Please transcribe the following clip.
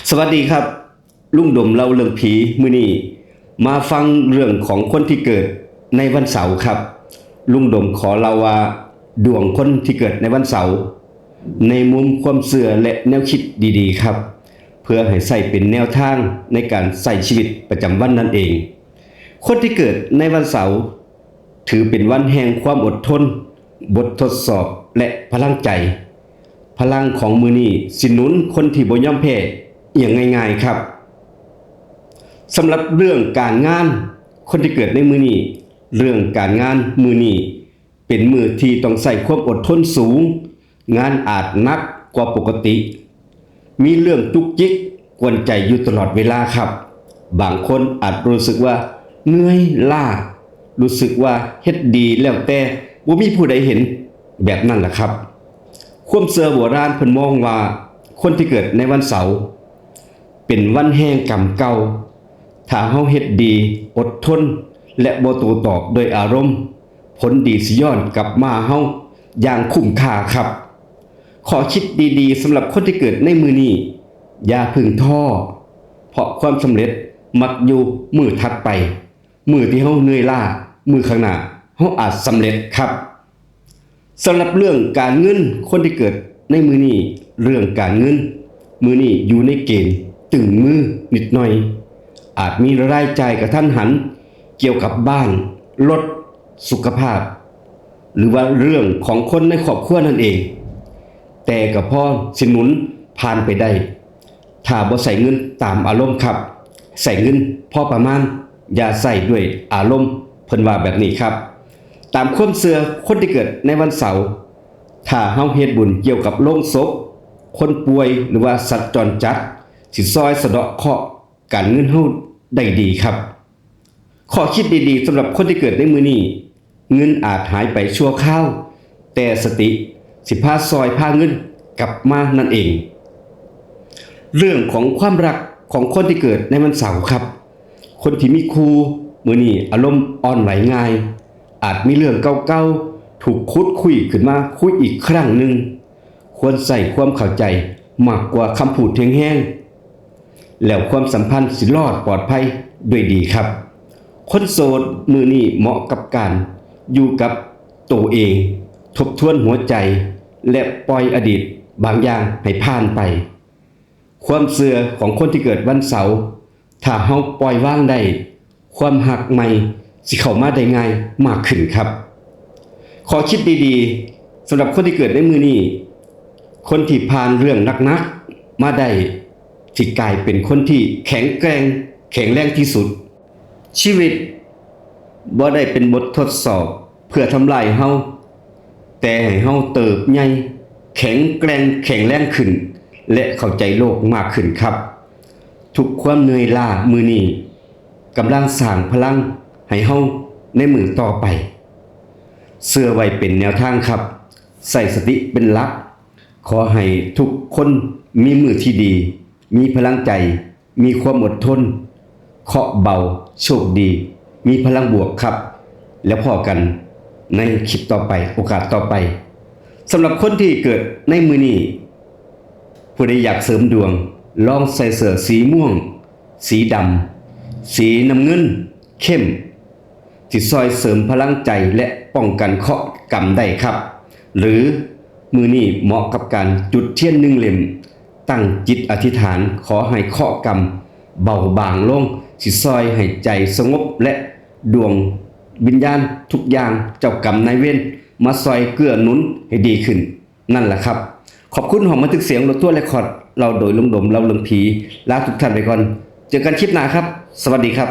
สวัสดีครับลุงดมเล่าเรื่องผีมื้อนี้มาฟังเรื่องของคนที่เกิดในวันเสาร์ครับลุงดมขอเล่าว่าดวงคนที่เกิดในวันเสาร์ในมุมความเชื่อและแนวคิดดีๆครับเพื่อให้ใช้เป็นแนวทางในการใช้ชีวิตประจำวันนั่นเองคนที่เกิดในวันเสาร์ถือเป็นวันแห่งความอดทนบททดสอบและพลังใจพลังของมื้อนี้สิหนุนคนที่บ่ยอมแพ้อย่างง่ายๆครับสำหรับเรื่องการงานคนที่เกิดในมื้อนี้เรื่องการงานมื้อนี้เป็นมื้อที่ต้องใช้ความอดทนสูงงานอาจหนักกว่าปกติมีเรื่องจุกจิกกวนใจอยู่ตลอดเวลาครับบางคนอาจรู้สึกว่าเหนื่อยล้ารู้สึกว่าเฮ็ดดีแล้วแต่บ่มีผู้ใดเห็นแบบนั้นล่ะครับความเชื่อโบราณเพิ่นมองว่าคนที่เกิดในวันเสาร์เป็นวันแห่งกรรมเก่าถ้าเฮาเฮ็ดดีอดทนและบ่โต้ตอบด้วยอารมณ์ผลดีสิย้อนกลับมาเฮาอย่างคุ้มค่าครับขอคิดดีๆสำหรับคนที่เกิดในมื้อนี้อย่าพึ่งท้อเพราะความสำเร็จมักอยู่มื้อถัดไปมื้อที่เฮาเหนื่อยล้ามื้อข้างหน้าเฮาอาจสำเร็จครับสำหรับเรื่องการเงินคนที่เกิดในมื้อนี้เรื่องการเงินมื้อนี้อยู่ในเกณฑ์ตึงมือนิดหน่อยอาจมีรายจ่ายกระทันหันเกี่ยวกับบ้านรถสุขภาพหรือว่าเรื่องของคนในครอบครัวนั่นเองแต่ก็พอสิหนุนผ่านไปได้ถ้าบ่ใส่เงินตามอารมณ์ครับใส่เงินพอประมาณอย่าใส่ด้วยอารมณ์เพิ่นว่าแบบนี้ครับตามความเชื่อคนที่เกิดในวันเสาร์ถ้าเฮาเฮ็ดบุญเกี่ยวกับโลงศพคนป่วยหรือว่าสัตว์จรจัดสิซอยสะเดาะเคราะห์การเงินเฮาได้ดีครับข้อคิดดีๆสำหรับคนที่เกิดในมื้อนี้เงินอาจหายไปชั่วคราวแต่สติสิพาซอยพาเงินกลับมานั่นเองเรื่องของความรักของคนที่เกิดในวันเสาร์ครับคนที่มีคู่มื้อนี้อารมณ์อ่อนไหวง่ายอาจมีเรื่องเก่าๆถูกขุดคุยขึ้นมาคุยอีกครั้งหนึ่งควรใส่ความเข้าใจมากกว่าคำพูดแห้งๆแล้วความสัมพันธ์สิรอดปลอดภัยด้วยดีครับคนโสดมื้อนี้เหมาะกับการอยู่กับตัวเองทบทวนหัวใจและปล่อยอดีตบางอย่างให้ผ่านไปความเชื่อของคนที่เกิดวันเสาร์ถ้าเฮาปล่อยวางได้ความหักใหม่สิเข้ามาได้ง่ายมากขึ้นครับขอคิดดีๆสำหรับคนที่เกิดในมื้อนี้คนที่ผ่านเรื่องหนักๆมาได้สิกลายเป็นคนที่แข็งแกร่งแข็งแรงที่สุดชีวิตบ่ได้เป็นบททดสอบเพื่อทำลายเฮาแต่ให้เฮาเติบใหญ่แข็งแกร่งแข็งแรงขึ้นและเข้าใจโลกมากขึ้นครับทุกความเหนื่อยล้ามื้อนี้กำลังสร้างพลังให้เฮาในมื้อต่อไปเชื่อไว้เป็นแนวทางครับใส่สติเป็นหลักขอให้ทุกคนมีมื้อที่ดีมีพลังใจมีความอดทนเคราะห์เบาโชคดีมีพลังบวกครับแล้วพอกันในคลิปต่อไปโอกาสต่อไปสำหรับคนที่เกิดในมื้อนี้ผู้ใดอยากเสริมดวงลองใส่เสื้อสีม่วงสีดำสีน้ำเงินเข้มที่ซอยเสริมพลังใจและป้องกันเคราะห์กรรมได้ครับหรือมื้อนี้เหมาะกับการจุดเทียน1เล่มตั้งจิตอธิษฐานขอให้เคราะห์กรรมเบาบางลงสิซอยให้ใจสงบและดวงวิญญาณทุกอย่างเจ้ากรรมนายเวรมาซอยเกื้อหนุนให้ดีขึ้นนั่นแหละครับขอบคุณหอมบันทึกเสียงรถทั่วเรคคอร์ดเราโดยลุงดมเราเรื่องผีลาทุกท่านไปก่อนเจอกันคลิปหน้าครับสวัสดีครับ